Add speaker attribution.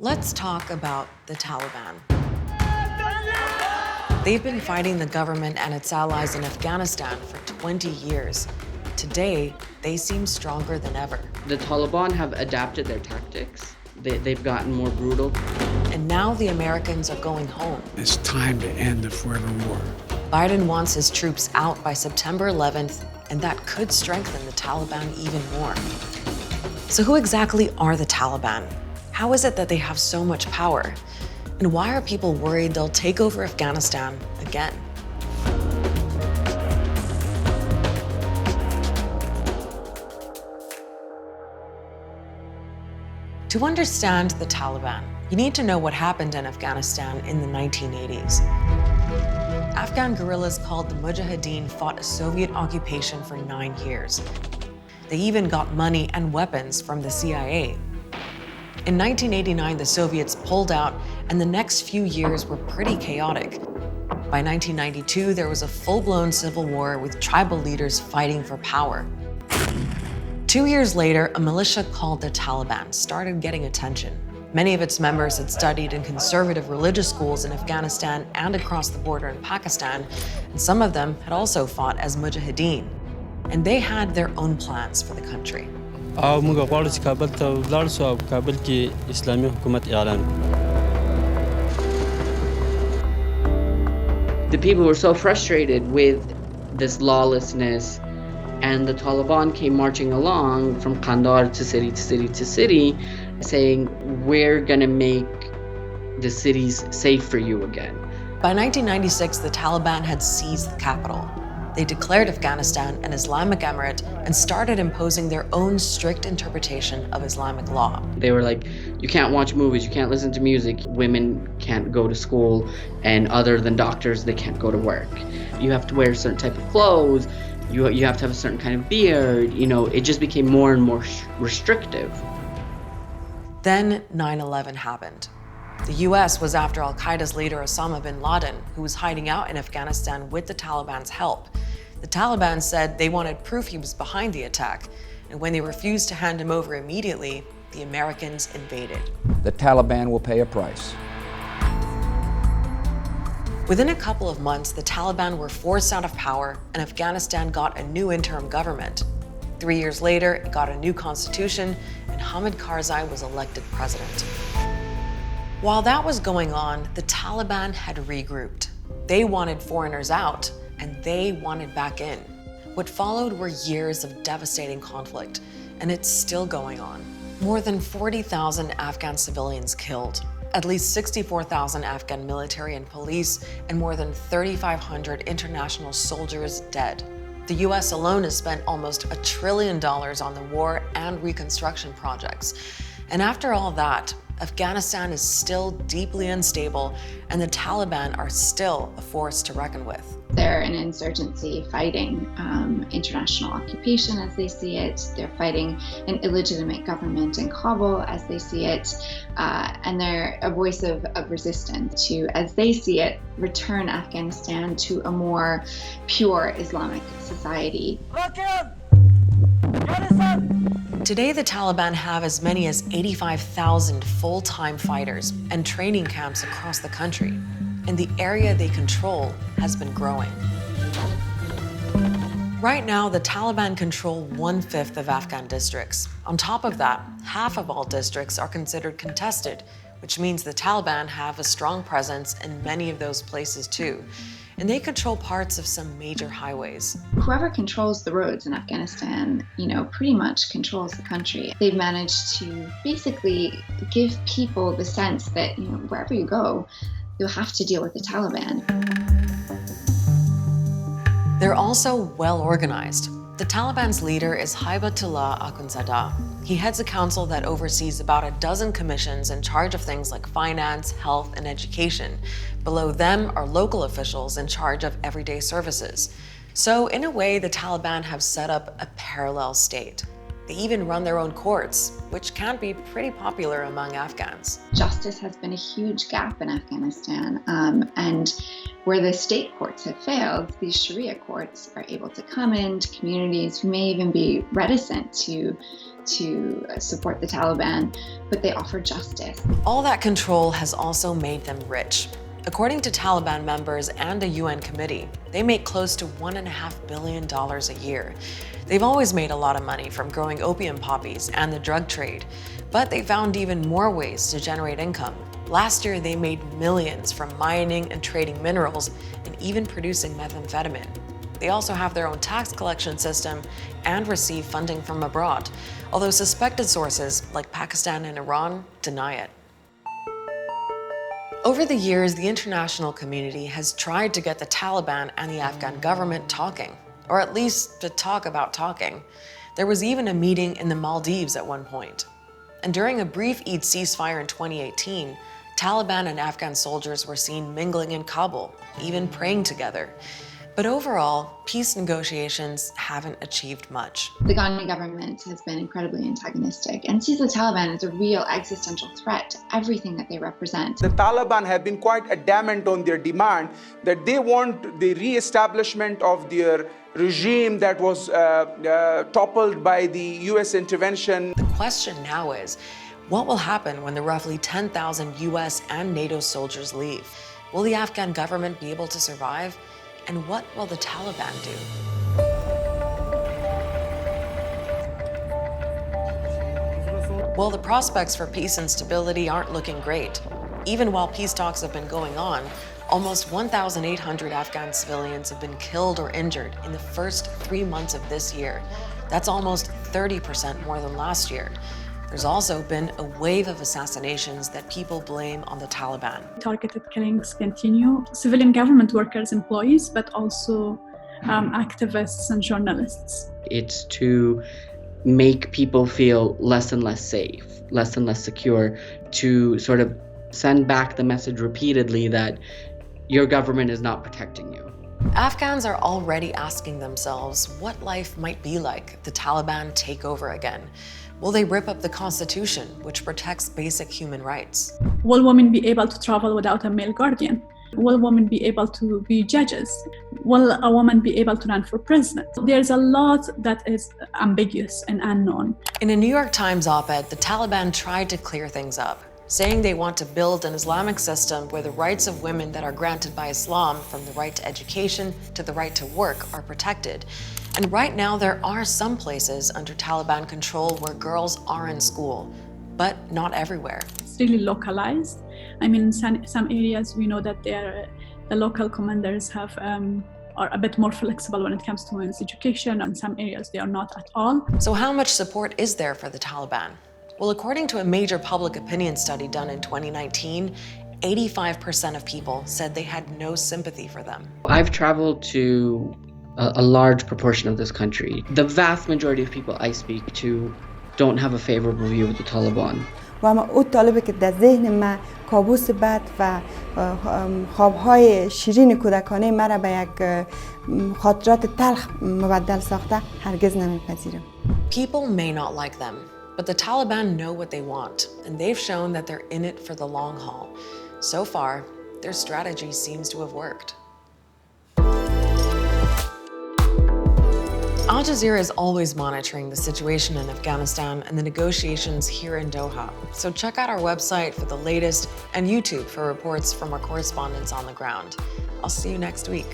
Speaker 1: Let's talk about the Taliban. They've been fighting the government and its allies in Afghanistan for 20 years. Today, they seem stronger than ever.
Speaker 2: The Taliban have adapted their tactics. They've gotten more brutal.
Speaker 1: And now the Americans are going home.
Speaker 3: It's time to end the forever war.
Speaker 1: Biden wants his troops out by September 11th, and that could strengthen the Taliban even more. So who exactly are the Taliban? How is it that they have so much power? And why are people worried they'll take over Afghanistan again? To understand the Taliban, you need to know what happened in Afghanistan in the 1980s. Afghan guerrillas called the Mujahideen fought a Soviet occupation for 9 years. They even got money and weapons from the CIA. In 1989, the Soviets pulled out, and the next few years were pretty chaotic. By 1992, there was a full-blown civil war with tribal leaders fighting for power. 2 years later, a militia called the Taliban started getting attention. Many of its members had studied in conservative religious schools in Afghanistan and across the border in Pakistan, and some of them had also fought as Mujahideen. And they had their own plans for the country.
Speaker 2: The people were so frustrated with this lawlessness, and the Taliban came marching along from Kandahar to city to city to city, saying, we're gonna make the cities safe for you again.
Speaker 1: By 1996, the Taliban had seized the capital. They declared Afghanistan an Islamic emirate and started imposing their own strict interpretation of Islamic law.
Speaker 2: They were like, you can't watch movies, you can't listen to music, women can't go to school, and other than doctors, they can't go to work. You have to wear a certain type of clothes, you have to have a certain kind of beard, it just became more and more restrictive.
Speaker 1: Then 9/11 happened. The US was after al-Qaeda's leader Osama bin Laden, who was hiding out in Afghanistan with the Taliban's help. The Taliban said they wanted proof he was behind the attack, and when they refused to hand him over immediately, the Americans invaded.
Speaker 4: The Taliban will pay a price.
Speaker 1: Within a couple of months, the Taliban were forced out of power, and Afghanistan got a new interim government. 3 years later, it got a new constitution, and Hamid Karzai was elected president. While that was going on, the Taliban had regrouped. They wanted foreigners out, and they wanted back in. What followed were years of devastating conflict, and it's still going on. More than 40,000 Afghan civilians killed, at least 64,000 Afghan military and police, and more than 3,500 international soldiers dead. The US alone has spent almost $1 trillion on the war and reconstruction projects. And after all that, Afghanistan is still deeply unstable, and the Taliban are still a force to reckon with.
Speaker 5: They're an insurgency fighting international occupation as they see it. They're fighting an illegitimate government in Kabul as they see it. And they're a voice of resistance to, as they see it, return Afghanistan to a more pure Islamic society.
Speaker 1: Today, the Taliban have as many as 85,000 full-time fighters and training camps across the country, and the area they control has been growing. Right now, the Taliban control 1/5 of Afghan districts. On top of that, half of all districts are considered contested, which means the Taliban have a strong presence in many of those places too. And they control parts of some major highways.
Speaker 5: Whoever controls the roads in Afghanistan, pretty much controls the country. They've managed to basically give people the sense that, wherever you go, you'll have to deal with the Taliban.
Speaker 1: They're also well organized. The Taliban's leader is Haibatullah Akhundzada. He heads a council that oversees about a dozen commissions in charge of things like finance, health, and education. Below them are local officials in charge of everyday services. So in a way, the Taliban have set up a parallel state. They even run their own courts, which can be pretty popular among Afghans.
Speaker 5: Justice has been a huge gap in Afghanistan, and where the state courts have failed, these Sharia courts are able to come into communities who may even be reticent to support the Taliban, but they offer justice.
Speaker 1: All that control has also made them rich. According to Taliban members and a UN committee, they make close to $1.5 billion a year. They've always made a lot of money from growing opium poppies and the drug trade, but they found even more ways to generate income. Last year, they made millions from mining and trading minerals and even producing methamphetamine. They also have their own tax collection system and receive funding from abroad, although suspected sources like Pakistan and Iran deny it. Over the years, the international community has tried to get the Taliban and the Afghan government talking, or at least to talk about talking. There was even a meeting in the Maldives at one point. And during a brief Eid ceasefire in 2018, Taliban and Afghan soldiers were seen mingling in Kabul, even praying together. But overall, peace negotiations haven't achieved much.
Speaker 5: The Ghani government has been incredibly antagonistic and sees the Taliban as a real existential threat to everything that they represent.
Speaker 6: The Taliban have been quite adamant on their demand that they want the re-establishment of their regime that was toppled by the US intervention.
Speaker 1: The question now is, what will happen when the roughly 10,000 US and NATO soldiers leave? Will the Afghan government be able to survive? And what will the Taliban do? Well, the prospects for peace and stability aren't looking great. Even while peace talks have been going on, almost 1,800 Afghan civilians have been killed or injured in the first 3 months of this year. That's almost 30% more than last year. There's also been a wave of assassinations that people blame on the Taliban.
Speaker 7: Targeted killings continue. Civilian government workers, employees, but also activists and journalists.
Speaker 2: It's to make people feel less and less safe, less and less secure, to sort of send back the message repeatedly that your government is not protecting you.
Speaker 1: Afghans are already asking themselves what life might be like if the Taliban take over again. Will they rip up the Constitution, which protects basic human rights?
Speaker 7: Will women be able to travel without a male guardian? Will women be able to be judges? Will a woman be able to run for president? There's a lot that is ambiguous and unknown.
Speaker 1: In a New York Times op-ed, the Taliban tried to clear things up, saying they want to build an Islamic system where the rights of women that are granted by Islam, from the right to education to the right to work, are protected. And right now, there are some places under Taliban control where girls are in school, but not everywhere.
Speaker 7: It's really localized. I mean, in some areas, we know that the local commanders are a bit more flexible when it comes to women's education. In some areas, they are not at all.
Speaker 1: So how much support is there for the Taliban? Well, according to a major public opinion study done in 2019, 85% of people said they had no sympathy for them.
Speaker 2: I've traveled to a large proportion of this country. The vast majority of people I speak to don't have a favorable view of the Taliban.
Speaker 8: و اما اون طالبه که در ذهن من کابوس بد و خوابهای شیرین کودکانه مرا به یک خاطرات تلخ مبدل ساخته هرگز نمیپذیرم.
Speaker 1: People may not like them, but the Taliban know what they want, and they've shown that they're in it for the long haul. So far, their strategy seems to have worked. Al Jazeera is always monitoring the situation in Afghanistan and the negotiations here in Doha. So check out our website for the latest and YouTube for reports from our correspondents on the ground. I'll see you next week.